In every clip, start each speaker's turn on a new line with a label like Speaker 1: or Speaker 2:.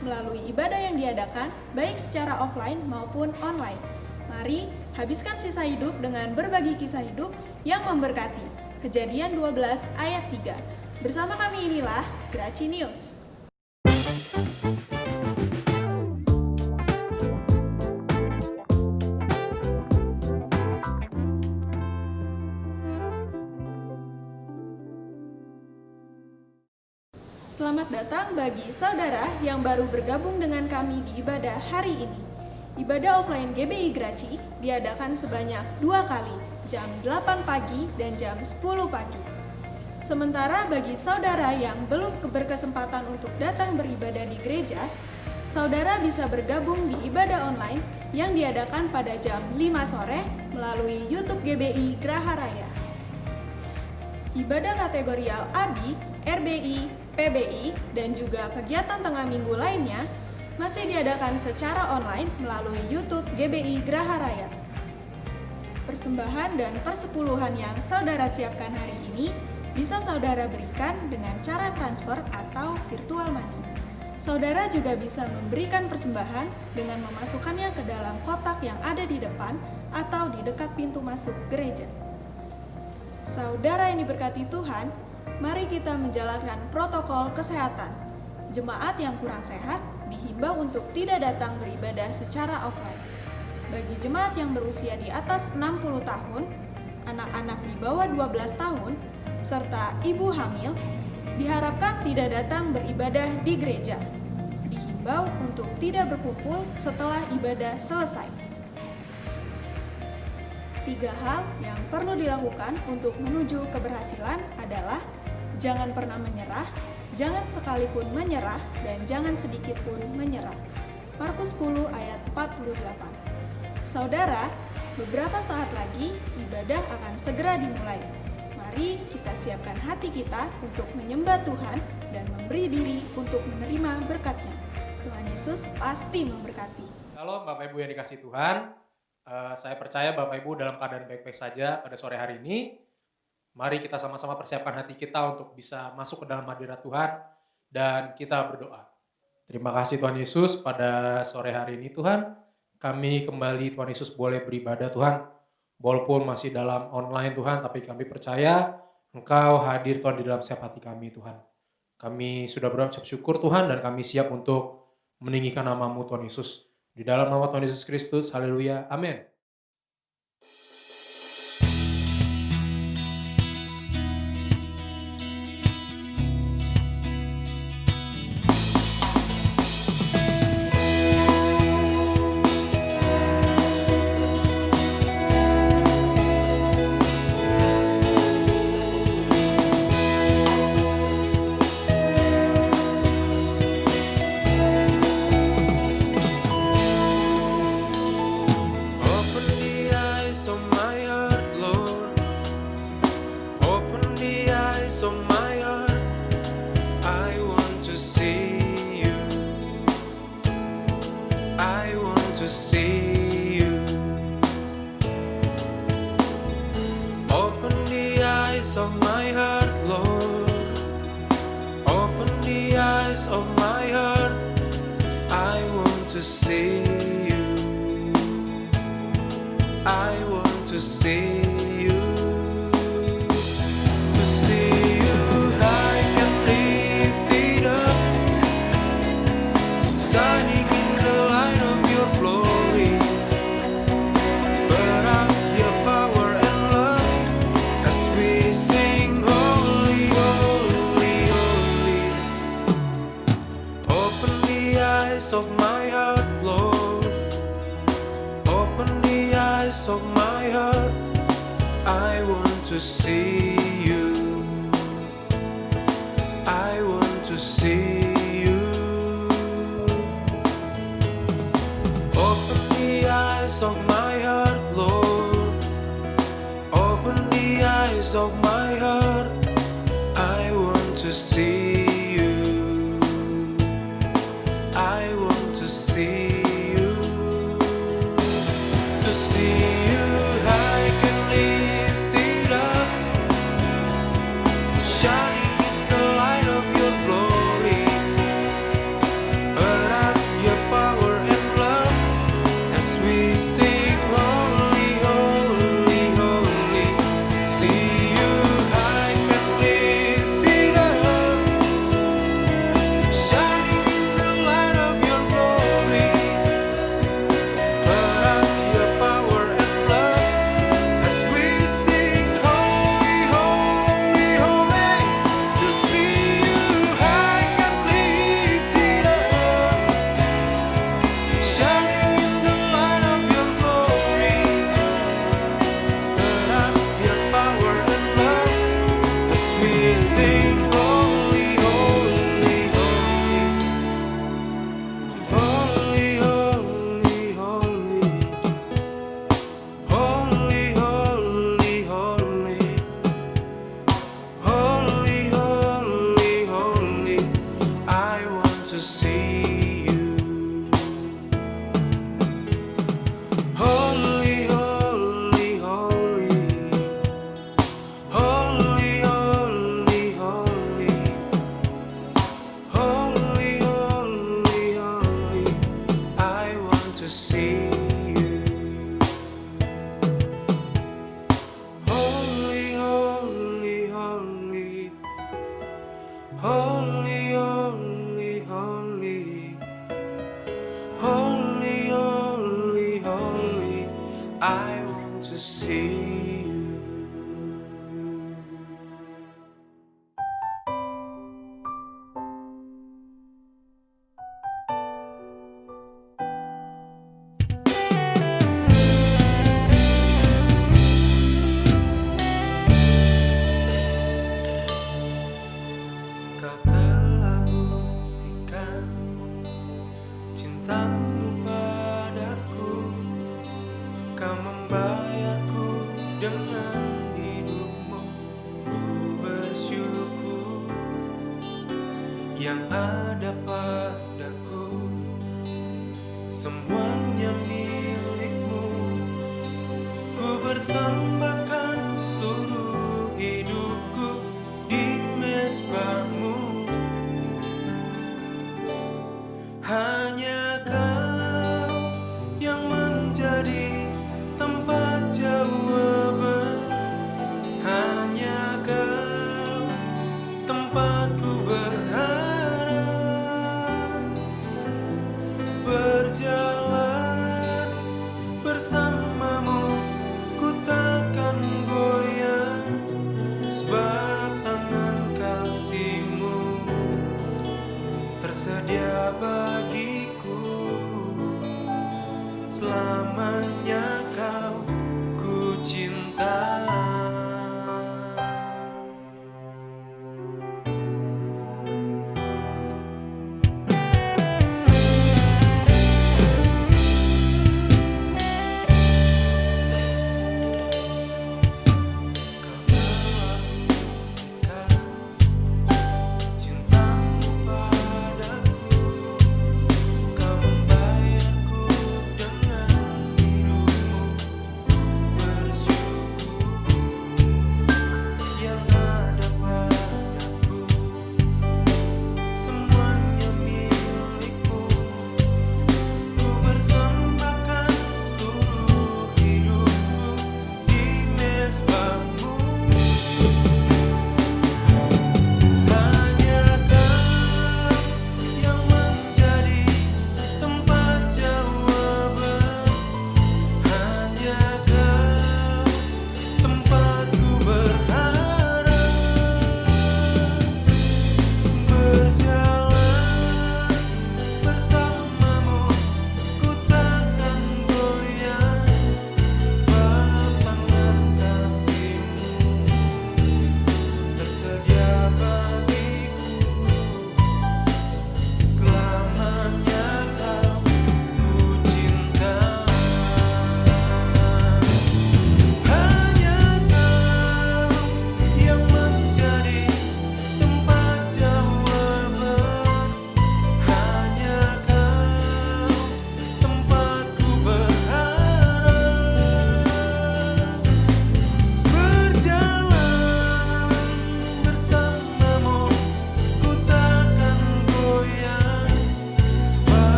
Speaker 1: melalui ibadah yang diadakan baik secara offline maupun online. Mari habiskan sisa hidup dengan berbagi kisah hidup yang memberkati. Kejadian 12 ayat 3. Bersama kami inilah Graci News. Selamat datang bagi saudara yang baru bergabung dengan kami di ibadah hari ini. Ibadah offline GBI Graci diadakan sebanyak 2 kali, jam 8 pagi dan jam 10 pagi. Sementara bagi saudara yang belum berkesempatan untuk datang beribadah di gereja, saudara bisa bergabung di ibadah online yang diadakan pada jam 5 sore melalui YouTube GBI Graha Raya. Ibadah kategorial ABI, RBI, PBI, dan juga kegiatan tengah minggu lainnya masih diadakan secara online melalui YouTube GBI Graha Raya. Persembahan dan persepuluhan yang saudara siapkan hari ini bisa saudara berikan dengan cara transfer atau virtual money. Saudara juga bisa memberikan persembahan dengan memasukkannya ke dalam kotak yang ada di depan atau di dekat pintu masuk gereja. Saudara yang diberkati Tuhan, mari kita menjalankan protokol kesehatan. Jemaat yang kurang sehat dihimbau untuk tidak datang beribadah secara offline. Bagi jemaat yang berusia di atas 60 tahun, anak-anak di bawah 12 tahun, serta ibu hamil, diharapkan tidak datang beribadah di gereja. Dihimbau untuk tidak berkumpul setelah ibadah selesai. 3 hal yang perlu dilakukan untuk menuju keberhasilan adalah jangan pernah menyerah, jangan sekalipun menyerah, dan jangan sedikit pun menyerah. Markus 10 ayat 48. Saudara, beberapa saat lagi ibadah akan segera dimulai. Mari kita siapkan hati kita untuk menyembah Tuhan dan memberi diri untuk menerima berkat-Nya. Tuhan Yesus pasti memberkati.
Speaker 2: Halo Bapak Ibu yang dikasihi Tuhan, saya percaya Bapak Ibu dalam keadaan baik-baik saja pada sore hari ini. Mari kita sama-sama persiapkan hati kita untuk bisa masuk ke dalam hadirat Tuhan dan kita berdoa. Terima kasih Tuhan Yesus, pada sore hari ini Tuhan, kami kembali Tuhan Yesus boleh beribadah Tuhan. Walaupun masih dalam online Tuhan, tapi kami percaya Engkau hadir Tuhan di dalam setiap hati kami Tuhan. Kami sudah berucap syukur Tuhan dan kami siap untuk meninggikan nama-Mu Tuhan Yesus. Di dalam nama Tuhan Yesus Kristus, haleluya, amin.
Speaker 3: Shining in the light of your glory. sing holy, holy, holy. Holy, holy, holy. Holy, holy, holy. Holy, holy, holy. I want to see you. Holy, holy, holy. Holy, holy, holy. Holy, holy, holy. I want to see you. Holy, holy, holy. Holy, holy, holy. Holy, holy, holy. I want to see you. Kau telah buktikan cintamu padaku. Kau membayarku dengan hidupmu. Ku bersyukur yang ada padaku, semuanya milikmu. Ku bersembahkan seluruh hidupku di mezbahmu. Hanya Kau yang menjadi tempat jawaban. Hanya Kau tempatku berharap. Berjalan bersamamu, ku takkan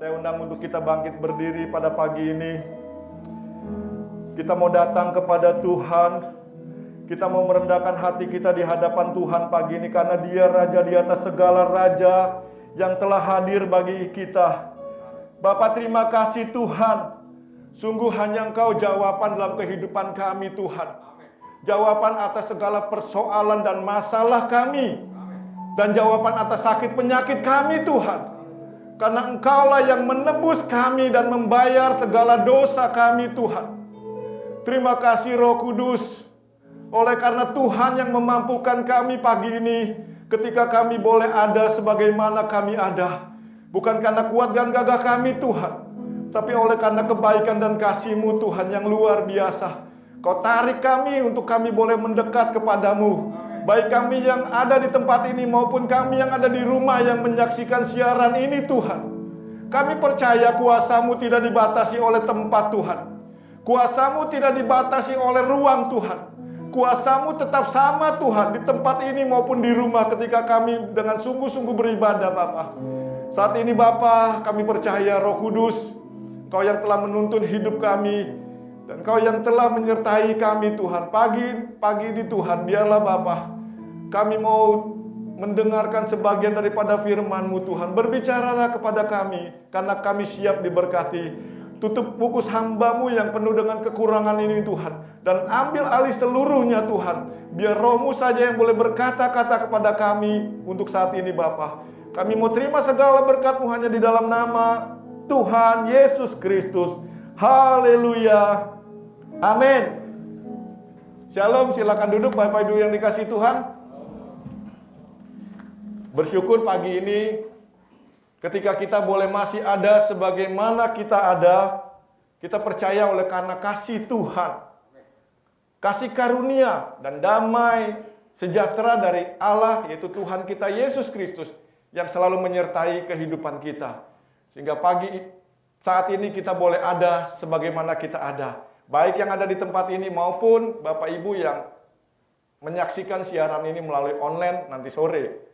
Speaker 4: Saya undang untuk kita bangkit berdiri pada pagi ini. Kita mau datang kepada Tuhan. Kita mau merendahkan hati kita di hadapan Tuhan pagi ini, karena Dia Raja di atas segala raja yang telah hadir bagi kita. Bapa, terima kasih Tuhan. Sungguh hanya Engkau jawaban dalam kehidupan kami Tuhan. Jawaban atas segala persoalan dan masalah kami. Dan jawaban atas sakit penyakit kami Tuhan. Karena Engkaulah yang menebus kami dan membayar segala dosa kami Tuhan. Terima kasih Roh Kudus. Oleh karena Tuhan yang memampukan kami pagi ini, ketika kami boleh ada sebagaimana kami ada. Bukan karena kuat dan gagah kami Tuhan, tapi oleh karena kebaikan dan kasih-Mu Tuhan yang luar biasa. Kau tarik kami untuk kami boleh mendekat kepadamu. Baik kami yang ada di tempat ini maupun kami yang ada di rumah yang menyaksikan siaran ini Tuhan. Kami percaya kuasa-Mu tidak dibatasi oleh tempat Tuhan. Kuasa-Mu tidak dibatasi oleh ruang Tuhan. Kuasa-Mu tetap sama Tuhan di tempat ini maupun di rumah ketika kami dengan sungguh-sungguh beribadah Bapa. Saat ini Bapa, kami percaya Roh Kudus, Kau yang telah menuntun hidup kami, dan Kau yang telah menyertai kami Tuhan. Pagi ini Tuhan, biarlah Bapa, kami mau mendengarkan sebagian daripada firman-Mu Tuhan. Berbicaralah kepada kami, karena kami siap diberkati. Tutup fokus hamba-Mu yang penuh dengan kekurangan ini Tuhan. Dan ambil alih seluruhnya Tuhan. Biar Roh-Mu saja yang boleh berkata-kata kepada kami untuk saat ini Bapa. Kami mau terima segala berkat-Mu hanya di dalam nama Tuhan Yesus Kristus. Haleluya. Amin. Shalom, silakan duduk Bapak Ibu yang dikasihi Tuhan. Bersyukur pagi ini ketika kita boleh masih ada sebagaimana kita ada, kita percaya oleh karena kasih Tuhan, kasih karunia dan damai sejahtera dari Allah, yaitu Tuhan kita Yesus Kristus, yang selalu menyertai kehidupan kita. Sehingga saat ini kita boleh ada sebagaimana kita ada. Baik yang ada di tempat ini maupun Bapak Ibu yang menyaksikan siaran ini melalui online nanti sore.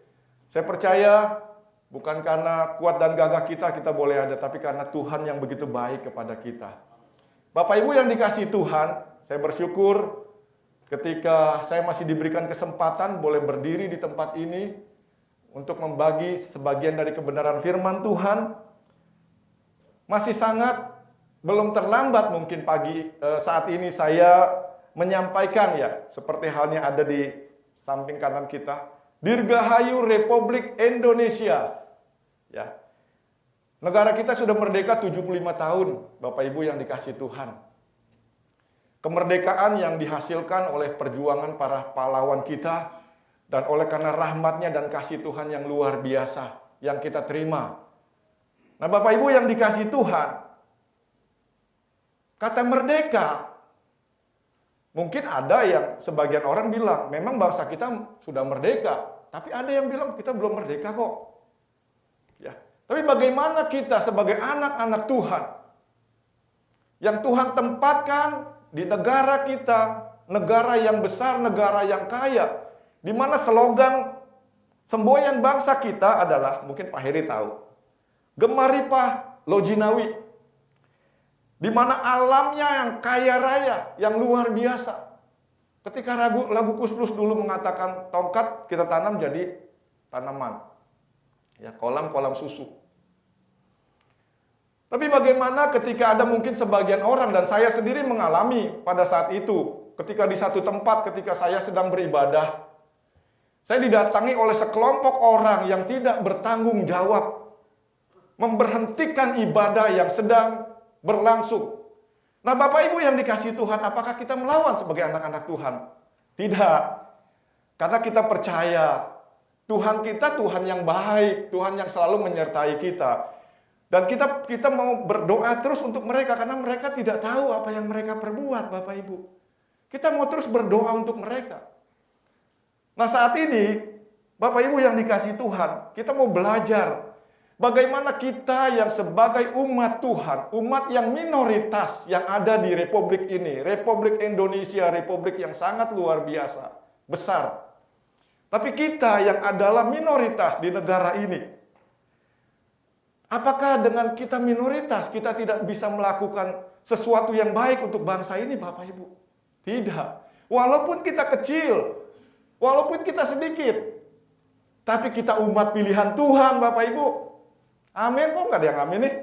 Speaker 4: Saya percaya bukan karena kuat dan gagah kita boleh ada, tapi karena Tuhan yang begitu baik kepada kita. Bapak Ibu yang dikasihi Tuhan, saya bersyukur ketika saya masih diberikan kesempatan boleh berdiri di tempat ini untuk membagi sebagian dari kebenaran firman Tuhan. Masih sangat belum terlambat mungkin saat ini saya menyampaikan ya, seperti halnya ada di samping kanan kita. Dirgahayu Republik Indonesia. Ya. Negara kita sudah merdeka 75 tahun, Bapak Ibu yang dikasihi Tuhan. Kemerdekaan yang dihasilkan oleh perjuangan para pahlawan kita dan oleh karena rahmatnya dan kasih Tuhan yang luar biasa yang kita terima. Nah, Bapak Ibu yang dikasihi Tuhan, kata merdeka, mungkin ada yang sebagian orang bilang, memang bangsa kita sudah merdeka. Tapi ada yang bilang, kita belum merdeka kok. Ya. Tapi bagaimana kita sebagai anak-anak Tuhan, yang Tuhan tempatkan di negara kita, negara yang besar, negara yang kaya, di mana slogan semboyan bangsa kita adalah, mungkin Pak Heri tahu, Gemaripah Lojinawi. Di mana alamnya yang kaya raya, yang luar biasa. Ketika lagu Kus-Plus dulu mengatakan tongkat kita tanam jadi tanaman. Ya, kolam susu. Tapi bagaimana ketika ada mungkin sebagian orang, dan saya sendiri mengalami pada saat itu, ketika di satu tempat ketika saya sedang beribadah, saya didatangi oleh sekelompok orang yang tidak bertanggung jawab, memberhentikan ibadah yang sedang berlangsung. Nah, Bapak Ibu yang dikasihi Tuhan, apakah kita melawan sebagai anak-anak Tuhan? Tidak. Karena kita percaya Tuhan kita Tuhan yang baik, Tuhan yang selalu menyertai kita. Dan kita mau berdoa terus untuk mereka karena mereka tidak tahu apa yang mereka perbuat, Bapak Ibu. Kita mau terus berdoa untuk mereka. Nah, saat ini Bapak Ibu yang dikasihi Tuhan, kita mau belajar bagaimana kita yang sebagai umat Tuhan, umat yang minoritas yang ada di Republik ini, Republik Indonesia, Republik yang sangat luar biasa, besar. Tapi kita yang adalah minoritas di negara ini, Apakah dengan kita minoritas, kita tidak bisa melakukan sesuatu yang baik untuk bangsa ini, Bapak Ibu? Tidak. Walaupun kita kecil, walaupun kita sedikit, tapi kita umat pilihan Tuhan, Bapak Ibu. Amin, kok nggak ada yang amin nih?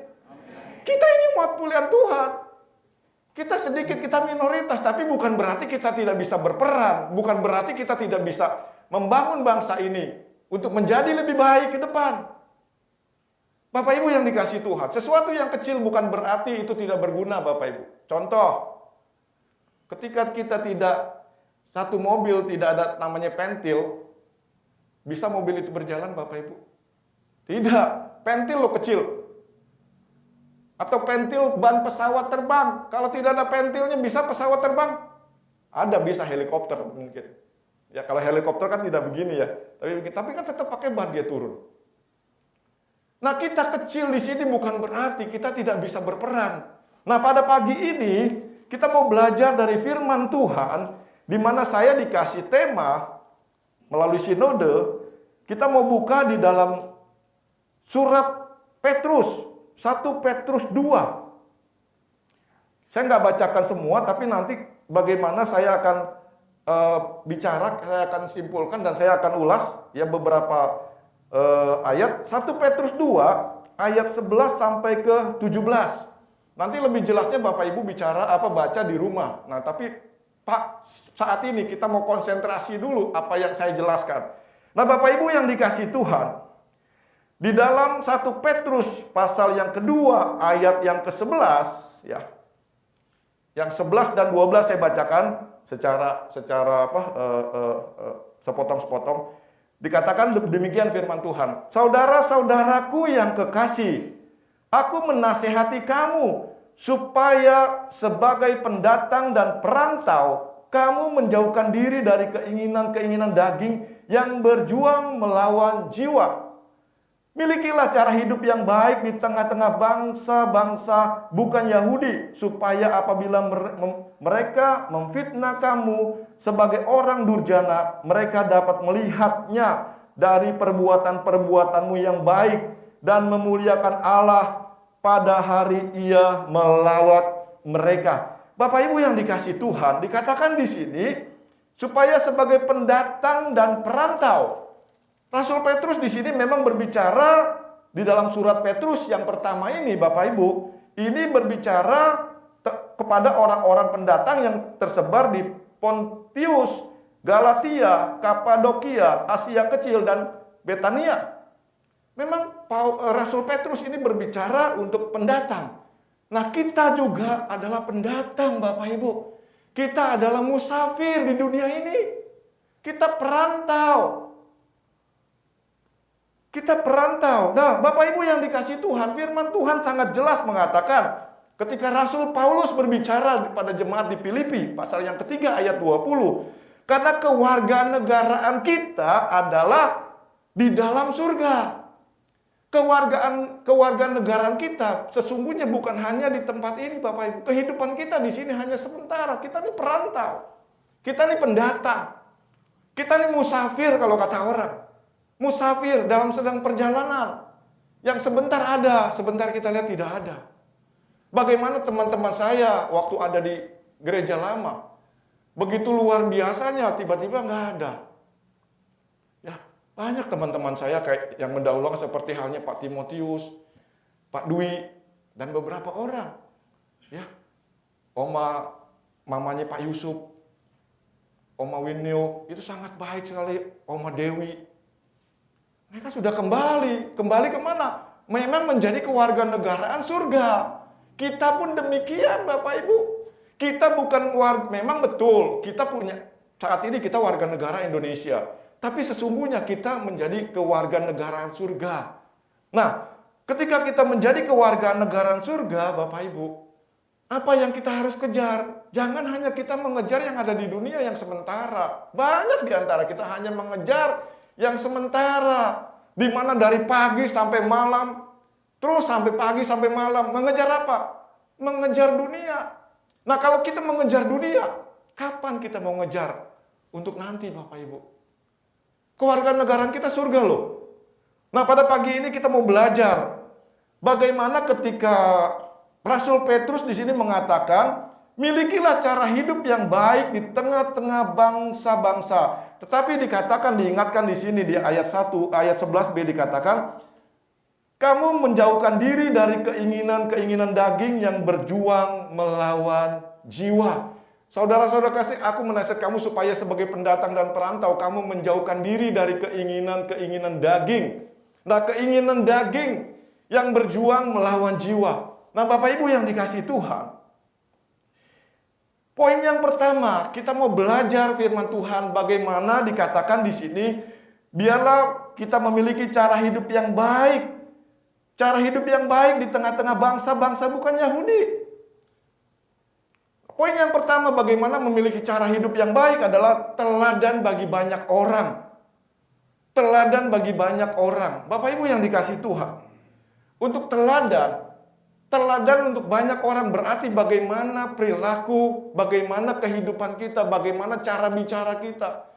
Speaker 4: Kita ini umat pilihan Tuhan. Kita sedikit, kita minoritas, tapi bukan berarti kita tidak bisa berperan. Bukan berarti kita tidak bisa membangun bangsa ini untuk menjadi lebih baik ke depan. Bapak Ibu yang dikasih Tuhan, sesuatu yang kecil bukan berarti itu tidak berguna, Bapak Ibu. Contoh, ketika kita tidak, satu mobil tidak ada namanya pentil, bisa mobil itu berjalan, Bapak Ibu? Tidak, pentil lo kecil. Atau pentil ban pesawat terbang, kalau tidak ada pentilnya bisa pesawat terbang? Ada, bisa helikopter mungkin. Ya kalau helikopter kan tidak begini ya, tapi kan tetap pakai ban dia turun. Nah, kita kecil di sini bukan berarti kita tidak bisa berperan. Nah, pada pagi ini kita mau belajar dari firman Tuhan, di mana saya dikasih tema melalui sinode. Kita mau buka di dalam surat Petrus, 1 Petrus 2. Saya nggak bacakan semua, tapi nanti bagaimana saya akan bicara, saya akan simpulkan dan saya akan ulas ya beberapa ayat. 1 Petrus 2 ayat 11 sampai ke 17. Nanti lebih jelasnya Bapak Ibu baca di rumah. Nah, tapi Pak, saat ini kita mau konsentrasi dulu apa yang saya jelaskan. Nah, Bapak Ibu yang dikasih Tuhan, di dalam 1 Petrus pasal yang kedua ayat yang ke-11 ya. Yang 11 dan 12 saya bacakan secara sepotong-sepotong. Dikatakan demikian firman Tuhan. Saudara-saudaraku yang kekasih, aku menasihati kamu supaya sebagai pendatang dan perantau, kamu menjauhkan diri dari keinginan-keinginan daging yang berjuang melawan jiwa. Milikilah cara hidup yang baik di tengah-tengah bangsa-bangsa bukan Yahudi, supaya apabila mereka memfitnah kamu sebagai orang durjana, mereka dapat melihatnya dari perbuatan-perbuatanmu yang baik dan memuliakan Allah pada hari Ia melawat mereka. Bapak Ibu yang dikasih Tuhan, dikatakan di sini supaya sebagai pendatang dan perantau. Rasul Petrus di sini memang berbicara di dalam surat Petrus yang pertama ini, Bapak Ibu, ini berbicara kepada orang-orang pendatang yang tersebar di Pontius, Galatia, Kapadokia, Asia Kecil, dan Betania. Memang Rasul Petrus ini berbicara untuk pendatang. Nah, kita juga adalah pendatang, Bapak Ibu. Kita adalah musafir di dunia ini. Kita perantau. Kita perantau. Nah, Bapak Ibu yang dikasih Tuhan, firman Tuhan sangat jelas mengatakan ketika Rasul Paulus berbicara pada jemaat di Filipi, pasal yang ketiga ayat 20. Karena kewarganegaraan kita adalah di dalam surga. Kewarganegaraan kita sesungguhnya bukan hanya di tempat ini, Bapak Ibu. Kehidupan kita di sini hanya sementara. Kita ini perantau. Kita ini pendatang. Kita ini musafir kalau kata orang. Musafir dalam sedang perjalanan. Yang sebentar ada, sebentar kita lihat tidak ada. Bagaimana teman-teman saya waktu ada di gereja lama. Begitu luar biasanya, tiba-tiba nggak ada. Ya, banyak teman-teman saya kayak yang mendahulukan seperti halnya Pak Timotius, Pak Dwi, dan beberapa orang. Ya, mamanya Pak Yusuf, Oma Winio, itu sangat baik sekali, Oma Dewi. Mereka sudah kembali kemana? Memang menjadi kewarganegaraan surga. Kita pun demikian, Bapak Ibu. Kita bukan memang betul, kita punya, saat ini kita warga negara Indonesia. Tapi sesungguhnya kita menjadi kewarganegaraan surga. Nah, ketika kita menjadi kewarganegaraan surga, Bapak Ibu, apa yang kita harus kejar? Jangan hanya kita mengejar yang ada di dunia yang sementara. Banyak di antara kita hanya mengejar yang sementara, di mana dari pagi sampai malam, terus sampai pagi sampai malam, mengejar apa? Mengejar dunia. Nah, kalau kita mengejar dunia, kapan kita mau ngejar? Untuk nanti, Bapak Ibu. Kewarganegaraan kita surga loh. Nah, pada pagi ini kita mau belajar Bagaimana ketika Rasul Petrus di sini mengatakan, milikilah cara hidup yang baik di tengah-tengah bangsa-bangsa. Tetapi dikatakan, diingatkan di sini di ayat 1, ayat 11b dikatakan, kamu menjauhkan diri dari keinginan-keinginan daging yang berjuang melawan jiwa. Saudara-saudara kasih, aku menasihat kamu supaya sebagai pendatang dan perantau, kamu menjauhkan diri dari keinginan-keinginan daging. Nah, keinginan daging yang berjuang melawan jiwa. Nah, Bapak Ibu yang dikasihi Tuhan, poin yang pertama, kita mau belajar firman Tuhan bagaimana dikatakan di sini, biarlah kita memiliki cara hidup yang baik. Cara hidup yang baik di tengah-tengah bangsa-bangsa bukan Yahudi. Poin yang pertama, bagaimana memiliki cara hidup yang baik adalah teladan bagi banyak orang. Teladan bagi banyak orang. Bapak Ibu yang dikasihi Tuhan, untuk teladan untuk banyak orang berarti bagaimana perilaku, bagaimana kehidupan kita, bagaimana cara bicara kita.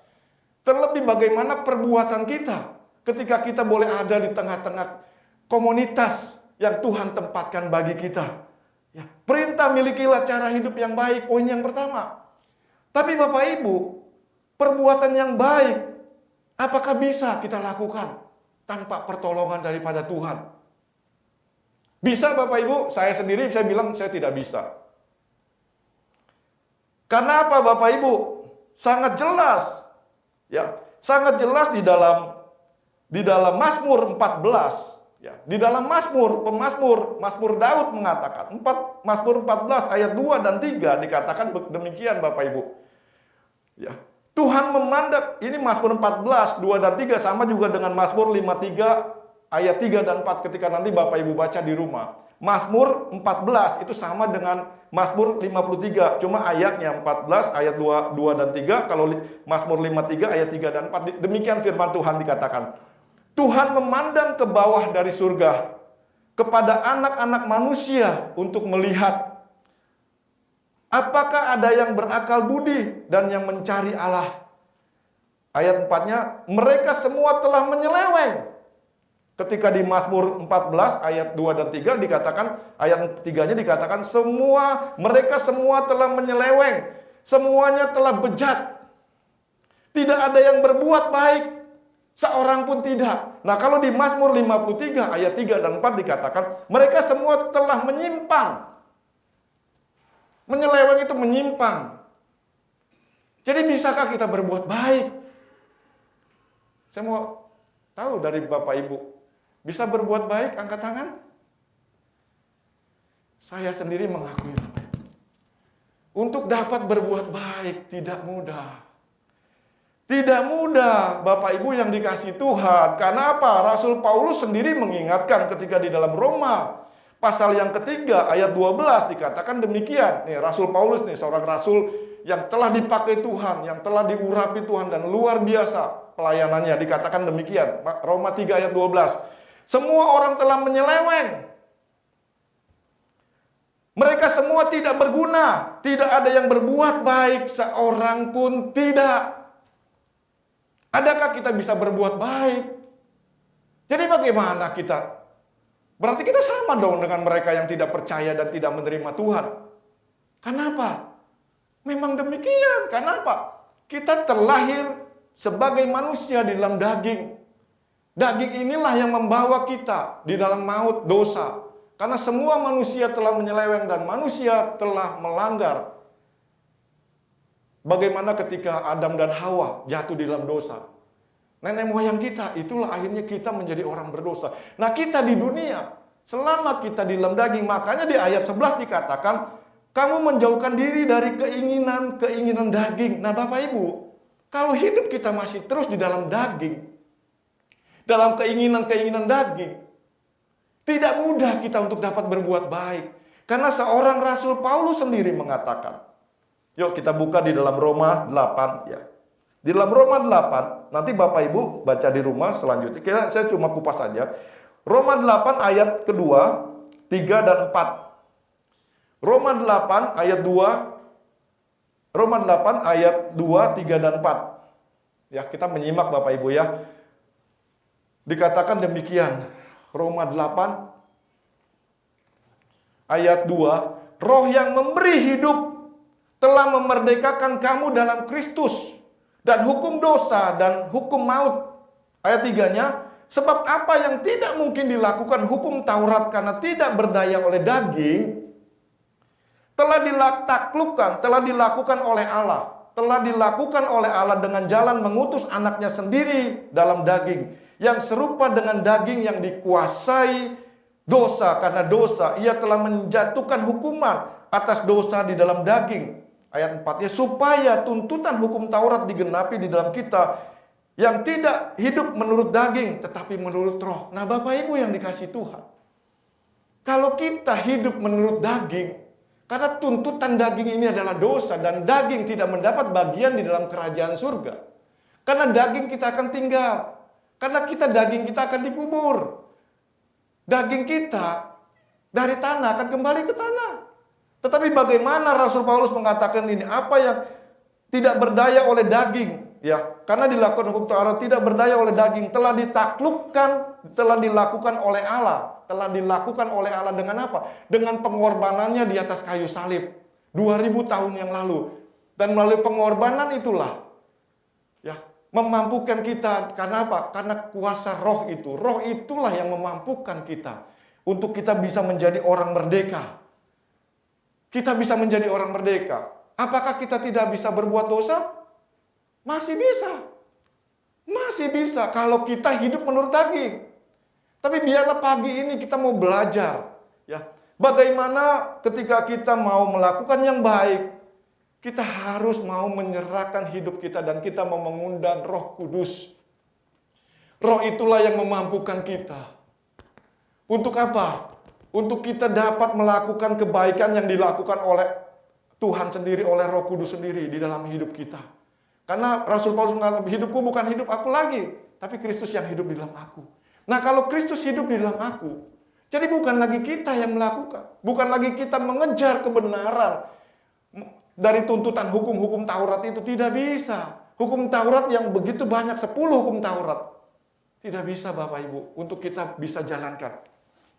Speaker 4: Terlebih bagaimana perbuatan kita ketika kita boleh ada di tengah-tengah komunitas yang Tuhan tempatkan bagi kita. Ya, perintah milikilah cara hidup yang baik, poin yang pertama. Tapi Bapak Ibu, perbuatan yang baik, apakah bisa kita lakukan tanpa pertolongan daripada Tuhan? Bisa Bapak Ibu? Saya sendiri saya bilang saya tidak bisa. Karena apa Bapak Ibu? Sangat jelas. Ya, sangat jelas di dalam Mazmur 14. Ya, di dalam Mazmur Daud mengatakan, Mazmur 14 ayat 2 dan 3 dikatakan demikian Bapak Ibu. Ya, Tuhan memandang, ini Mazmur 14, 2 dan 3 sama juga dengan Mazmur 53 ayat 3 dan 4 ketika nanti Bapak Ibu baca di rumah. Mazmur 14 itu sama dengan Mazmur 53, cuma ayatnya 14 ayat 2 dan 3, kalau Mazmur 53 ayat 3 dan 4 demikian firman Tuhan dikatakan. Tuhan memandang ke bawah dari surga kepada anak-anak manusia untuk melihat apakah ada yang berakal budi dan yang mencari Allah. Ayat 4-nya, mereka semua telah menyeleweng. Ketika di Mazmur 14 ayat 2 dan 3 dikatakan, ayat 3-nya dikatakan mereka semua telah menyeleweng, semuanya telah bejat. Tidak ada yang berbuat baik, seorang pun tidak. Nah, kalau di Mazmur 53 ayat 3 dan 4 dikatakan, mereka semua telah menyimpang. Menyeleweng itu menyimpang. Jadi bisakah kita berbuat baik? Saya mau tahu dari Bapak Ibu. Bisa berbuat baik, angkat tangan. Saya sendiri mengakui. Untuk dapat berbuat baik tidak mudah. Tidak mudah, Bapak Ibu yang dikasihi Tuhan. Karena apa? Rasul Paulus sendiri mengingatkan ketika di dalam Roma pasal yang ketiga ayat 12 dikatakan demikian. Nih, Rasul Paulus nih, seorang rasul yang telah dipakai Tuhan, yang telah diurapi Tuhan dan luar biasa pelayanannya, dikatakan demikian. Roma 3 ayat 12. Semua orang telah menyeleweng. Mereka semua tidak berguna. Tidak ada yang berbuat baik, seorang pun tidak. Adakah kita bisa berbuat baik? Jadi bagaimana kita? Berarti kita sama dong dengan mereka yang tidak percaya dan tidak menerima Tuhan. Kenapa? Memang demikian. Kenapa? Kita terlahir sebagai manusia di dalam daging. Daging inilah yang membawa kita di dalam maut dosa. Karena semua manusia telah menyeleweng dan manusia telah melanggar. Bagaimana ketika Adam dan Hawa jatuh di dalam dosa. Nenek moyang kita, itulah akhirnya kita menjadi orang berdosa. Nah, kita di dunia, selama kita di dalam daging, makanya di ayat 11 dikatakan, kamu menjauhkan diri dari keinginan daging. Nah, Bapak Ibu, kalau hidup kita masih terus di dalam daging, dalam keinginan daging, tidak mudah kita untuk dapat berbuat baik. Karena seorang Rasul Paulus sendiri mengatakan, yuk kita buka di dalam Roma 8 ya. Di dalam Roma 8, nanti Bapak Ibu baca di rumah selanjutnya. Saya cuma kupas saja. Roma 8 ayat kedua, 3 dan 4. Roma 8 ayat 2, Roma 8 ayat 2, 3 dan 4. Ya, kita menyimak Bapak Ibu ya. Dikatakan demikian. Roma 8 ayat 2, roh yang memberi hidup telah memerdekakan kamu dalam Kristus dan hukum dosa dan hukum maut. Ayat 3-nya, sebab apa yang tidak mungkin dilakukan hukum Taurat karena tidak berdaya oleh daging, telah ditaklukkan, telah dilakukan oleh Allah. Telah dilakukan oleh Allah dengan jalan mengutus anaknya sendiri dalam daging. Yang serupa dengan daging yang dikuasai dosa. Karena dosa, ia telah menjatuhkan hukuman atas dosa di dalam daging. Ayat 4, ya, supaya tuntutan hukum Taurat digenapi di dalam kita, yang tidak hidup menurut daging, tetapi menurut roh. Nah, Bapak Ibu yang dikasihi Tuhan, kalau kita hidup menurut daging, karena tuntutan daging ini adalah dosa, dan daging tidak mendapat bagian di dalam kerajaan surga. Karena daging kita akan tinggal. Karena daging kita akan dikubur. Daging kita dari tanah akan kembali ke tanah. Tetapi bagaimana Rasul Paulus mengatakan ini? Apa yang tidak berdaya oleh daging, ya, karena dilakukan hukum Taurat tidak berdaya oleh daging, telah ditaklukkan, telah dilakukan oleh Allah. Telah dilakukan oleh Allah dengan apa? Dengan pengorbanannya di atas kayu salib 2000 tahun yang lalu. Dan melalui pengorbanan itulah, ya, memampukan kita. Karena apa? Karena kuasa roh itu. Roh itulah yang memampukan kita untuk kita bisa menjadi orang merdeka. Kita bisa menjadi orang merdeka. Apakah kita tidak bisa berbuat dosa? Masih bisa. Masih bisa kalau kita hidup menurut daging. Tapi biarlah pagi ini kita mau belajar, ya, bagaimana ketika kita mau melakukan yang baik, kita harus mau menyerahkan hidup kita dan kita mau mengundang Roh Kudus. Roh itulah yang memampukan kita. Untuk apa? Untuk kita dapat melakukan kebaikan yang dilakukan oleh Tuhan sendiri, oleh Roh Kudus sendiri di dalam hidup kita. Karena Rasul Paulus mengatakan, hidupku bukan hidup aku lagi, tapi Kristus yang hidup di dalam aku. Nah, kalau Kristus hidup di dalam aku, jadi bukan lagi kita yang melakukan. Bukan lagi kita mengejar kebenaran dari tuntutan hukum-hukum Taurat itu. Tidak bisa. Hukum Taurat yang begitu banyak, 10 hukum Taurat. Tidak bisa Bapak Ibu, untuk kita bisa jalankan.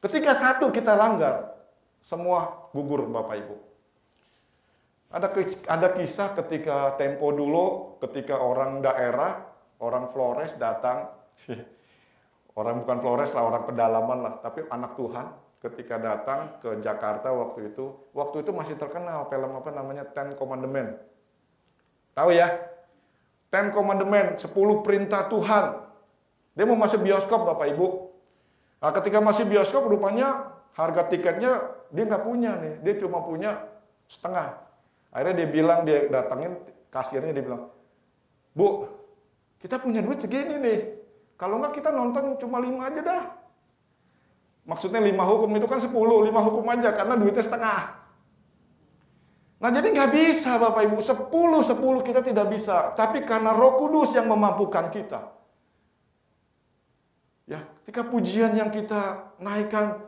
Speaker 4: Ketika satu kita langgar, semua gugur Bapak Ibu. Ada kisah ketika tempo dulu, ketika orang daerah, orang Flores datang, orang bukan Flores lah, orang pedalaman lah, tapi anak Tuhan ketika datang ke Jakarta waktu itu masih terkenal film apa namanya Ten Commandment. Tahu ya? Ten Commandment, 10 perintah Tuhan. Dia mau masuk bioskop Bapak Ibu. Nah, ketika masih bioskop rupanya harga tiketnya dia nggak punya nih, dia cuma punya setengah. Akhirnya dia datangin kasirnya, dia bilang, "Bu, kita punya duit segini nih. Kalau nggak kita nonton cuma 5 aja dah." Maksudnya 5 hukum itu kan 10, 5 hukum aja karena duitnya setengah. Nah, jadi nggak bisa Bapak Ibu, 10 kita tidak bisa. Tapi karena Roh Kudus yang memampukan kita. Ya, ketika pujian yang kita naikkan,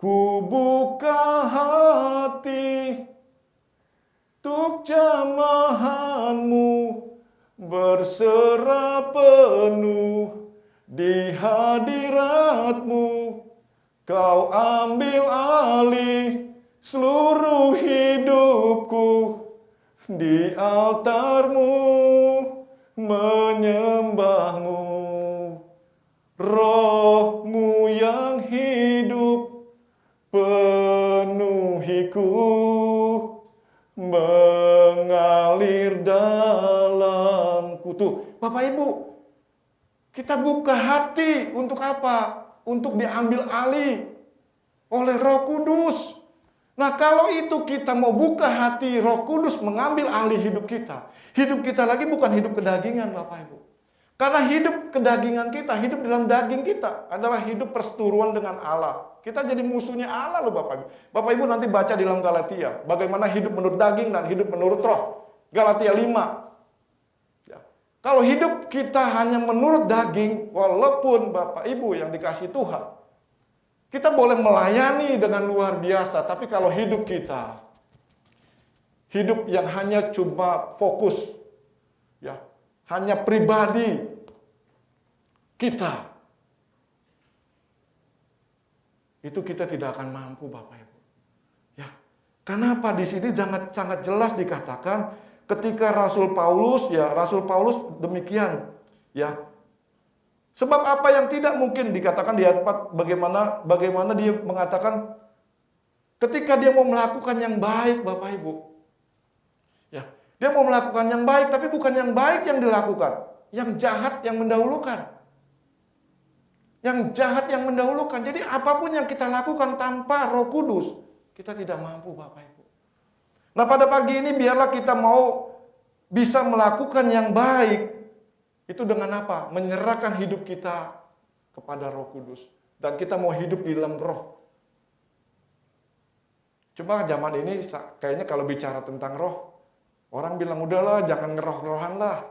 Speaker 4: ku buka hati untuk jamahanmu, berserah penuh di hadiratmu, kau ambil alih seluruh hidupku, di altarmu menyembahmu, rohmu yang hidup penuhiku, mengalir dalamku. Tuh, Bapak Ibu, kita buka hati untuk apa? Untuk diambil alih oleh Roh Kudus. Nah, kalau itu kita mau buka hati, Roh Kudus mengambil alih hidup kita. Hidup kita lagi bukan hidup kedagingan, Bapak Ibu. Karena hidup kedagingan kita, hidup dalam daging kita adalah hidup perseteruan dengan Allah. Kita jadi musuhnya Allah loh Bapak Ibu. Bapak Ibu nanti baca di dalam Galatia, bagaimana hidup menurut daging dan hidup menurut roh. Galatia 5. Ya. Kalau hidup kita hanya menurut daging, walaupun Bapak Ibu yang dikasih Tuhan, kita boleh melayani dengan luar biasa, tapi kalau hidup kita, hidup yang hanya cuma fokus, ya, hanya pribadi kita, itu kita tidak akan mampu, Bapak Ibu. Ya. Kenapa di sini sangat jelas dikatakan ketika Rasul Paulus demikian, ya. Sebab apa yang tidak mungkin dikatakan di ayat 4, bagaimana dia mengatakan ketika dia mau melakukan yang baik, Bapak Ibu. Ya, dia mau melakukan yang baik, tapi bukan yang baik yang dilakukan, yang jahat yang mendahulukan. Yang jahat yang mendahulukan. Jadi apapun yang kita lakukan tanpa Roh Kudus, kita tidak mampu, Bapak Ibu. Nah, pada pagi ini biarlah kita mau bisa melakukan yang baik. Itu dengan apa? Menyerahkan hidup kita kepada Roh Kudus. Dan kita mau hidup di dalam Roh. Cuma zaman ini kayaknya kalau bicara tentang roh, orang bilang udahlah jangan ngeroh-rohan lah.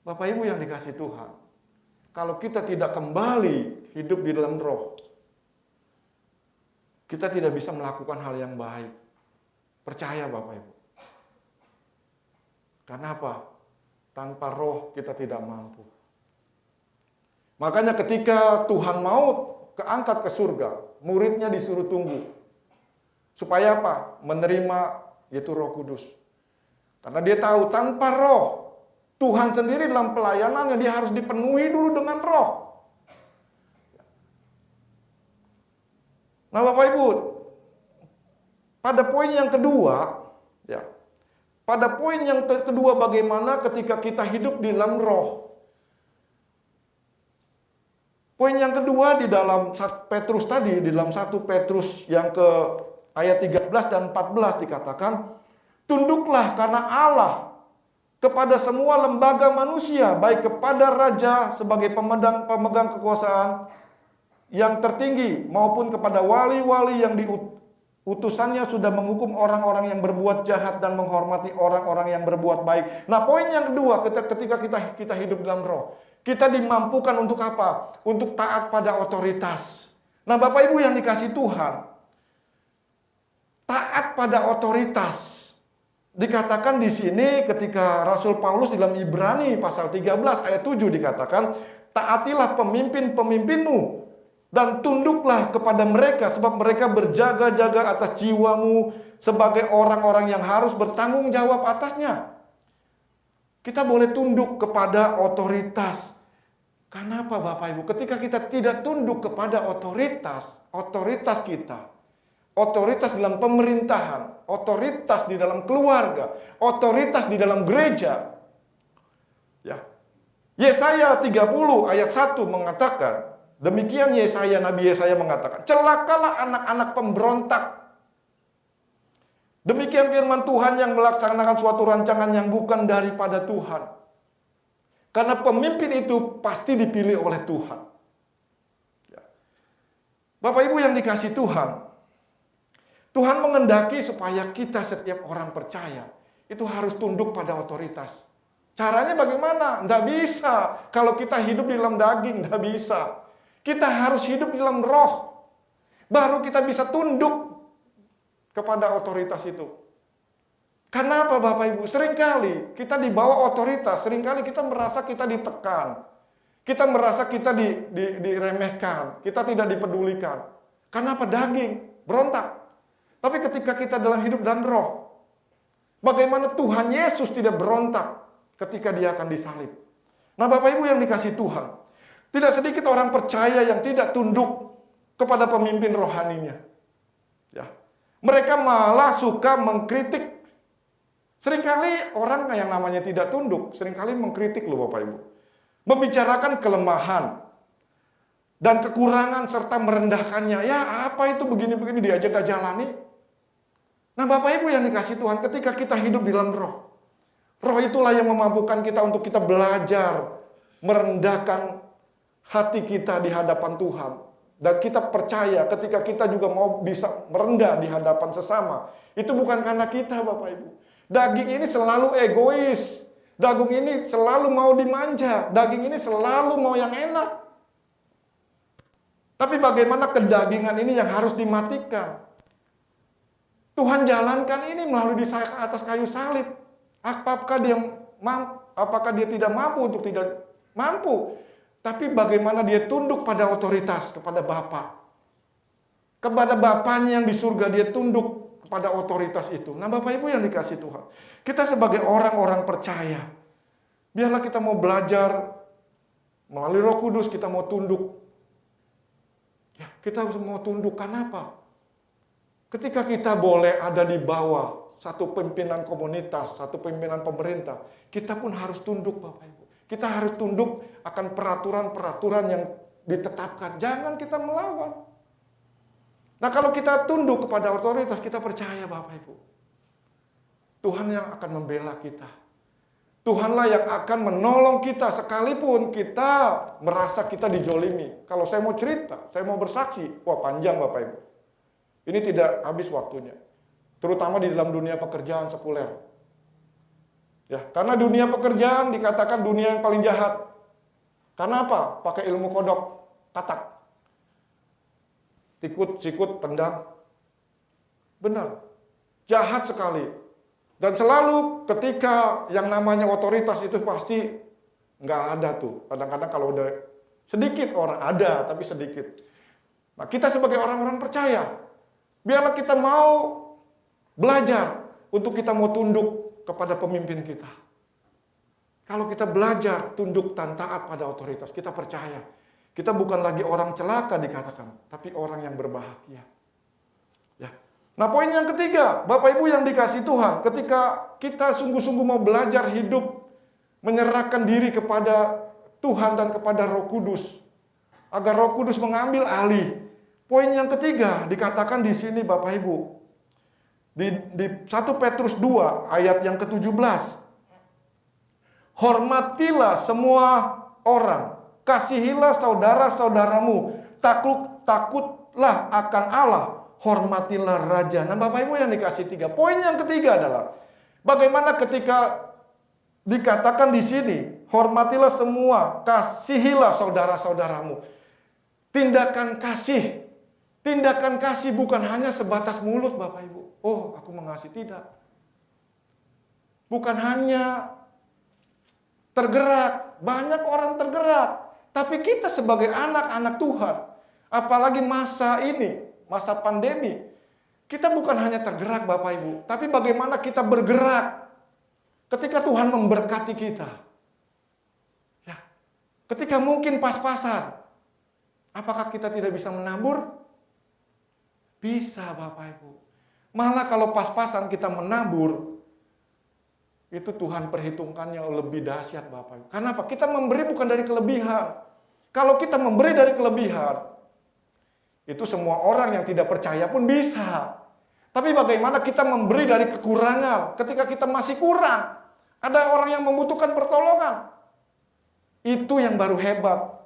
Speaker 4: Bapak Ibu yang dikasih Tuhan, kalau kita tidak kembali hidup di dalam roh, kita tidak bisa melakukan hal yang baik. Percaya Bapak Ibu. Karena apa? Tanpa roh kita tidak mampu. Makanya ketika Tuhan mau keangkat ke surga, muridnya disuruh tunggu. Supaya apa? Menerima yaitu Roh Kudus. Karena dia tahu tanpa roh, Tuhan sendiri dalam pelayanannya dia harus dipenuhi dulu dengan roh. Nah Bapak Ibu, pada poin yang kedua, ya, pada poin yang kedua bagaimana ketika kita hidup di dalam roh. Poin yang kedua di dalam Petrus tadi, di dalam 1 Petrus yang ke ayat 13 dan 14 dikatakan, tunduklah karena Allah kepada semua lembaga manusia, baik kepada raja sebagai pemegang kekuasaan yang tertinggi, maupun kepada wali-wali yang utusannya sudah menghukum orang-orang yang berbuat jahat dan menghormati orang-orang yang berbuat baik. Nah, poin yang kedua, ketika kita hidup dalam roh, kita dimampukan untuk apa? Untuk taat pada otoritas. Nah, Bapak Ibu yang dikasih Tuhan, taat pada otoritas. Dikatakan di sini ketika Rasul Paulus dalam Ibrani pasal 13 ayat 7 dikatakan, taatilah pemimpin-pemimpinmu dan tunduklah kepada mereka sebab mereka berjaga-jaga atas jiwamu sebagai orang-orang yang harus bertanggung jawab atasnya. Kita boleh tunduk kepada otoritas. Kenapa Bapak Ibu? Ketika kita tidak tunduk kepada otoritas kita, otoritas dalam pemerintahan, otoritas di dalam keluarga, otoritas di dalam gereja. Ya. Yesaya 30 ayat 1 mengatakan, demikian Nabi Yesaya mengatakan, celakalah anak-anak pemberontak. Demikian firman Tuhan yang melaksanakan suatu rancangan yang bukan daripada Tuhan. Karena pemimpin itu pasti dipilih oleh Tuhan. Ya. Bapak Ibu yang dikasih Tuhan, Tuhan mengendaki supaya kita setiap orang percaya itu harus tunduk pada otoritas. Caranya bagaimana? Nggak bisa. Kalau kita hidup di dalam daging, nggak bisa. Kita harus hidup di dalam roh. Baru kita bisa tunduk kepada otoritas itu. Kenapa Bapak Ibu? Seringkali kita di bawah otoritas, seringkali kita merasa kita ditekan. Kita merasa kita diremehkan, kita tidak dipedulikan. Kenapa? Daging, berontak. Tapi ketika kita dalam hidup dalam roh, bagaimana Tuhan Yesus tidak berontak ketika dia akan disalib. Nah Bapak Ibu yang dikasih Tuhan, tidak sedikit orang percaya yang tidak tunduk kepada pemimpin rohaninya. Ya. Mereka malah suka mengkritik. Seringkali orang yang namanya tidak tunduk, seringkali mengkritik loh Bapak Ibu. Membicarakan kelemahan dan kekurangan serta merendahkannya. Ya apa itu begini-begini diajak jalani. Nah Bapak Ibu yang dikasih Tuhan, ketika kita hidup di dalam roh, roh itulah yang memampukan kita untuk kita belajar merendahkan hati kita di hadapan Tuhan. Dan kita percaya ketika kita juga mau bisa merendah di hadapan sesama. Itu bukan karena kita Bapak Ibu. Daging ini selalu egois. Daging ini selalu mau dimanja. Daging ini selalu mau yang enak. Tapi bagaimana kedagingan ini yang harus dimatikan? Tuhan jalankan ini melalui di atas kayu salib. Apakah dia tidak mampu untuk tidak mampu? Tapi bagaimana dia tunduk pada otoritas kepada Bapa. kepada Bapaknya yang di surga, dia tunduk kepada otoritas itu. Nah Bapak Ibu yang dikasih Tuhan, kita sebagai orang-orang percaya, biarlah kita mau belajar melalui Roh Kudus, kita mau tunduk. Ya, kita mau tunduk, kenapa? Ketika kita boleh ada di bawah satu pimpinan komunitas, satu pimpinan pemerintah, kita pun harus tunduk Bapak Ibu. Kita harus tunduk akan peraturan-peraturan yang ditetapkan. Jangan kita melawan. Nah kalau kita tunduk kepada otoritas, kita percaya Bapak Ibu, Tuhan yang akan membela kita. Tuhanlah yang akan menolong kita sekalipun kita merasa kita dijolimi. Kalau saya mau cerita, saya mau bersaksi, wah panjang Bapak Ibu. Ini tidak habis waktunya. Terutama di dalam dunia pekerjaan sekuler. Ya, karena dunia pekerjaan dikatakan dunia yang paling jahat. Karena apa? Pakai ilmu kodok, katak. Tikut, sikut, tendang. Benar. Jahat sekali. Dan selalu ketika yang namanya otoritas itu pasti nggak ada tuh. Kadang-kadang kalau udah sedikit orang ada, tapi sedikit. Nah kita sebagai orang-orang percaya, biarlah kita mau belajar untuk kita mau tunduk kepada pemimpin kita. Kalau kita belajar tunduk dan taat pada otoritas, kita percaya. Kita bukan lagi orang celaka dikatakan, tapi orang yang berbahagia. Ya. Nah poin yang ketiga, Bapak Ibu yang dikasih Tuhan, ketika kita sungguh-sungguh mau belajar hidup, menyerahkan diri kepada Tuhan dan kepada Roh Kudus, agar Roh Kudus mengambil alih. Poin yang ketiga dikatakan di sini Bapak Ibu, di 1 Petrus 2 ayat yang ke-17. Hormatilah semua orang, kasihilah saudara-saudaramu, takutlah akan Allah, hormatilah raja. Nah Bapak Ibu yang dikasih 3. Poin yang ketiga adalah bagaimana ketika dikatakan di sini, hormatilah semua, kasihilah saudara-saudaramu. Tindakan kasih bukan hanya sebatas mulut Bapak Ibu. Oh, aku mengasihi, tidak. Bukan hanya tergerak, banyak orang tergerak. Tapi kita sebagai anak-anak Tuhan, apalagi masa ini, masa pandemi, kita bukan hanya tergerak Bapak Ibu, tapi bagaimana kita bergerak ketika Tuhan memberkati kita. Ya, ketika mungkin pas-pasan, apakah kita tidak bisa menabur? Bisa Bapak Ibu. Malah kalau pas-pasan kita menabur, itu Tuhan perhitungkannya lebih dahsyat Bapak Ibu. Karena apa? Kita memberi bukan dari kelebihan. Kalau kita memberi dari kelebihan, itu semua orang yang tidak percaya pun bisa. Tapi bagaimana kita memberi dari kekurangan ketika kita masih kurang? Ada orang yang membutuhkan pertolongan. Itu yang baru hebat.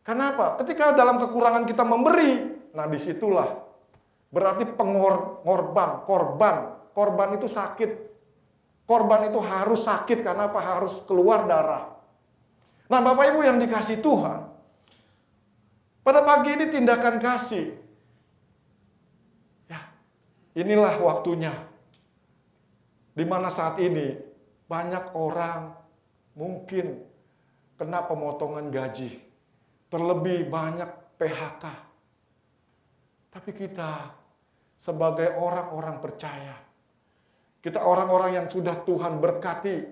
Speaker 4: Kenapa? Ketika dalam kekurangan kita memberi, nah disitulah berarti korban itu sakit. Korban itu harus sakit karena apa? Harus keluar darah. Nah Bapak Ibu yang dikasih Tuhan, pada pagi ini tindakan kasih. Ya, inilah waktunya. Di mana saat ini banyak orang mungkin kena pemotongan gaji. Terlebih banyak PHK. Tapi kita sebagai orang-orang percaya, kita orang-orang yang sudah Tuhan berkati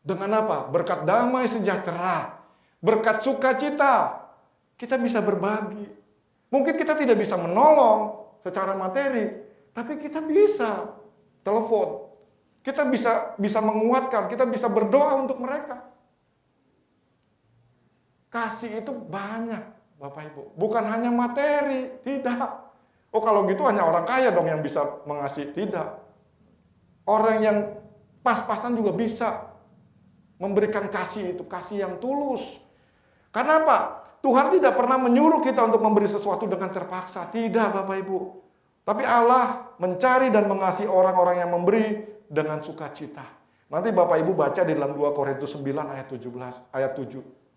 Speaker 4: dengan apa? Berkat damai sejahtera, berkat sukacita, kita bisa berbagi. Mungkin kita tidak bisa menolong secara materi, tapi kita bisa telepon. Kita bisa menguatkan, kita bisa berdoa untuk mereka. Kasih itu banyak, Bapak Ibu. Bukan hanya materi, tidak. Oh kalau gitu hanya orang kaya dong yang bisa mengasihi, tidak. Orang yang pas-pasan juga bisa memberikan kasih itu, kasih yang tulus. Karena apa? Tuhan tidak pernah menyuruh kita untuk memberi sesuatu dengan terpaksa. Tidak Bapak Ibu. Tapi Allah mencari dan mengasihi orang-orang yang memberi dengan sukacita. Nanti Bapak Ibu baca di dalam 2 Korintus 9 ayat 17, ayat 7.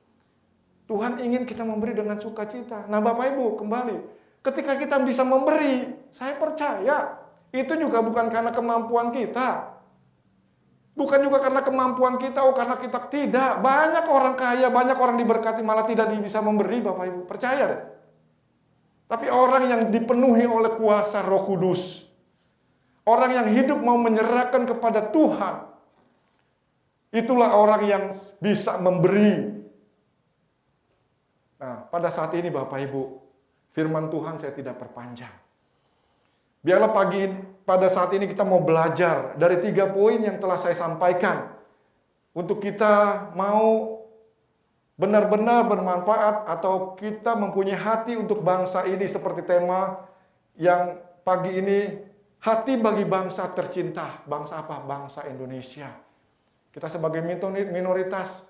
Speaker 4: Tuhan ingin kita memberi dengan sukacita. Nah Bapak Ibu kembali, ketika kita bisa memberi, saya percaya itu juga bukan karena kemampuan kita. Bukan juga karena kemampuan kita, karena kita tidak. Banyak orang kaya, banyak orang diberkati malah tidak bisa memberi, Bapak Ibu. Percaya deh. Tapi orang yang dipenuhi oleh kuasa Roh Kudus, orang yang hidup mau menyerahkan kepada Tuhan, itulah orang yang bisa memberi. Nah, pada saat ini Bapak Ibu, firman Tuhan saya tidak perpanjang. Biarlah pada saat ini kita mau belajar dari 3 poin yang telah saya sampaikan. Untuk kita mau benar-benar bermanfaat atau kita mempunyai hati untuk bangsa ini seperti tema yang pagi ini, hati bagi bangsa tercinta. Bangsa apa? Bangsa Indonesia. Kita sebagai minoritas,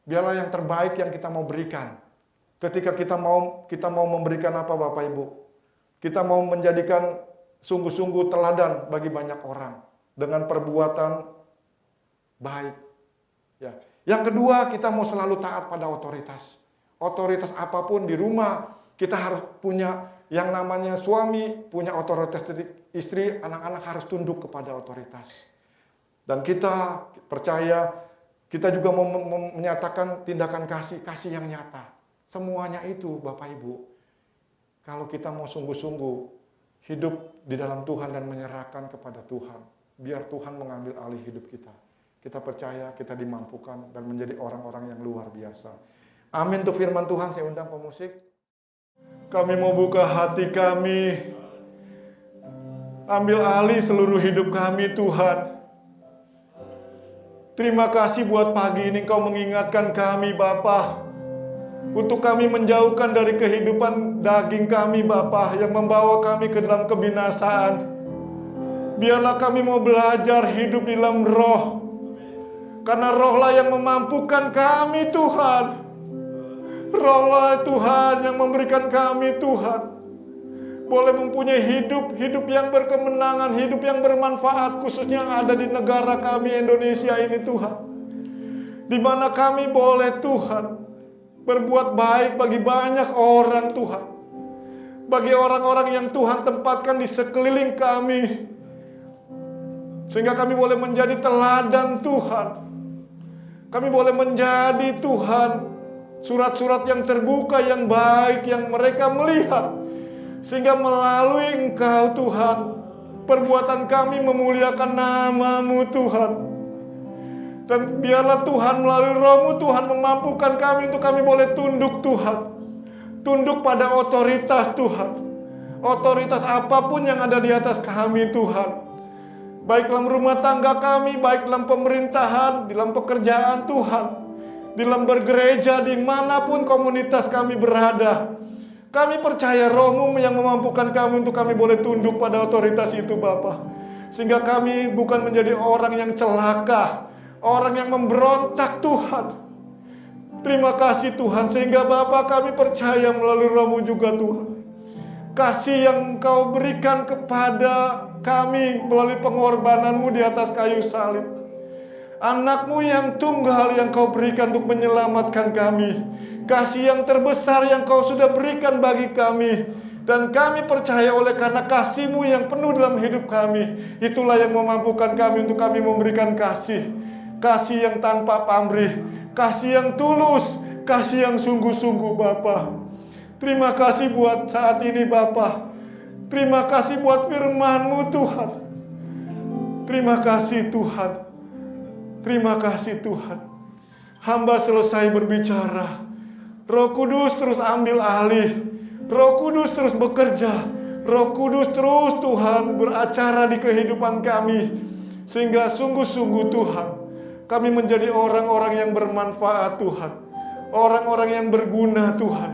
Speaker 4: biarlah yang terbaik yang kita mau berikan. Ketika kita mau memberikan apa Bapak Ibu? Kita mau menjadikan sungguh-sungguh teladan bagi banyak orang dengan perbuatan baik. Ya. Yang kedua, kita mau selalu taat pada otoritas. Otoritas apapun di rumah, kita harus punya yang namanya suami, punya otoritas istri, anak-anak harus tunduk kepada otoritas. Dan kita percaya, kita juga mau menyatakan tindakan kasih yang nyata. Semuanya itu Bapak Ibu, kalau kita mau sungguh-sungguh hidup di dalam Tuhan dan menyerahkan kepada Tuhan, biar Tuhan mengambil alih hidup kita. Kita percaya kita dimampukan dan menjadi orang-orang yang luar biasa. Amin untuk firman Tuhan. Saya undang pemusik. Kami mau buka hati kami. Ambil alih seluruh hidup kami Tuhan. Terima kasih buat pagi ini Engkau mengingatkan kami Bapa, untuk kami menjauhkan dari kehidupan daging kami Bapa yang membawa kami ke dalam kebinasaan. Biarlah kami mau belajar hidup di dalam roh. Karena rohlah yang memampukan kami Tuhan. Rohlah Tuhan yang memberikan kami Tuhan. Boleh mempunyai hidup yang berkemenangan, hidup yang bermanfaat, khususnya yang ada di negara kami Indonesia ini Tuhan. Di mana kami boleh Tuhan berbuat baik bagi banyak orang Tuhan. Bagi orang-orang yang Tuhan tempatkan di sekeliling kami. Sehingga kami boleh menjadi teladan Tuhan. Kami boleh menjadi Tuhan surat-surat yang terbuka, yang baik, yang mereka melihat. Sehingga melalui Engkau Tuhan, perbuatan kami memuliakan nama-Mu Tuhan. Dan biarlah Tuhan melalui Roh-Mu Tuhan memampukan kami untuk kami boleh tunduk Tuhan. Tunduk pada otoritas Tuhan. Otoritas apapun yang ada di atas kami Tuhan. Baik dalam rumah tangga kami, baik dalam pemerintahan, dalam pekerjaan Tuhan. Dalam bergereja, dimanapun komunitas kami berada. Kami percaya Roh-Mu yang memampukan kami untuk kami boleh tunduk pada otoritas itu Bapa. Sehingga kami bukan menjadi orang yang celaka, orang yang memberontak Tuhan. Terima kasih Tuhan, sehingga Bapa kami percaya melalui Roh-Mu juga Tuhan. Kasih yang Engkau berikan kepada kami melalui pengorbanan-Mu di atas kayu salib. Anak-Mu yang tunggal yang Kau berikan untuk menyelamatkan kami. Kasih yang terbesar yang Kau sudah berikan bagi kami. Dan kami percaya oleh karena kasih-Mu yang penuh dalam hidup kami, itulah yang memampukan kami untuk kami memberikan kasih. Kasih yang tanpa pamrih, kasih yang tulus, kasih yang sungguh-sungguh Bapa. Terima kasih buat saat ini Bapa. Terima kasih buat firman-Mu Tuhan. Terima kasih Tuhan. Terima kasih Tuhan. Hamba selesai berbicara. Roh Kudus terus ambil alih. Roh Kudus terus bekerja. Roh Kudus terus Tuhan beracara di kehidupan kami. Sehingga sungguh-sungguh Tuhan, kami menjadi orang-orang yang bermanfaat Tuhan. Orang-orang yang berguna Tuhan.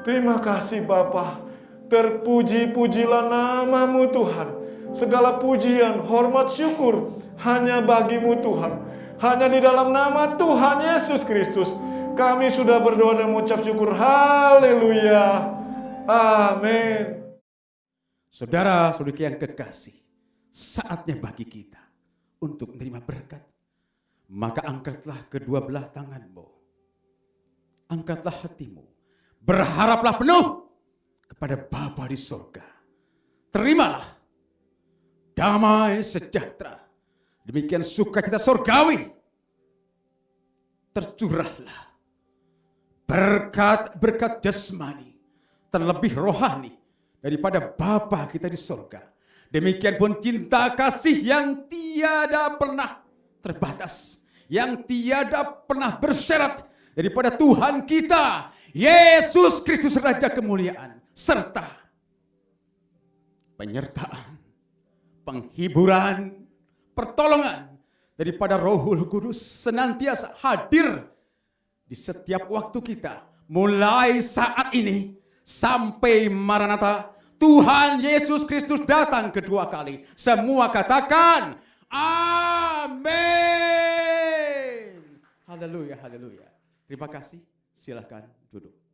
Speaker 4: Terima kasih Bapa. Terpuji-pujilah nama-Mu Tuhan. Segala pujian, hormat, syukur hanya bagi-Mu Tuhan. Hanya di dalam nama Tuhan Yesus Kristus kami sudah berdoa dan mengucap syukur. Haleluya. Amin.
Speaker 5: Saudara-saudari yang kekasih, saatnya bagi kita untuk menerima berkat. Maka angkatlah kedua belah tanganmu. Angkatlah hatimu. Berharaplah penuh kepada Bapa di surga. Terimalah damai sejahtera, demikian sukacita surgawi tercurahlah berkat-berkat jasmani, terlebih rohani daripada Bapa kita di surga. Demikian pun cinta kasih yang tiada pernah terbatas, yang tiada pernah bersyarat daripada Tuhan kita, Yesus Kristus Raja kemuliaan, serta penyertaan, penghiburan, pertolongan daripada Rohul Kudus senantiasa hadir di setiap waktu kita, mulai saat ini sampai Maranatha, Tuhan Yesus Kristus datang kedua kali. Semua katakan amin. Haleluya, haleluya. Terima kasih. Silakan duduk.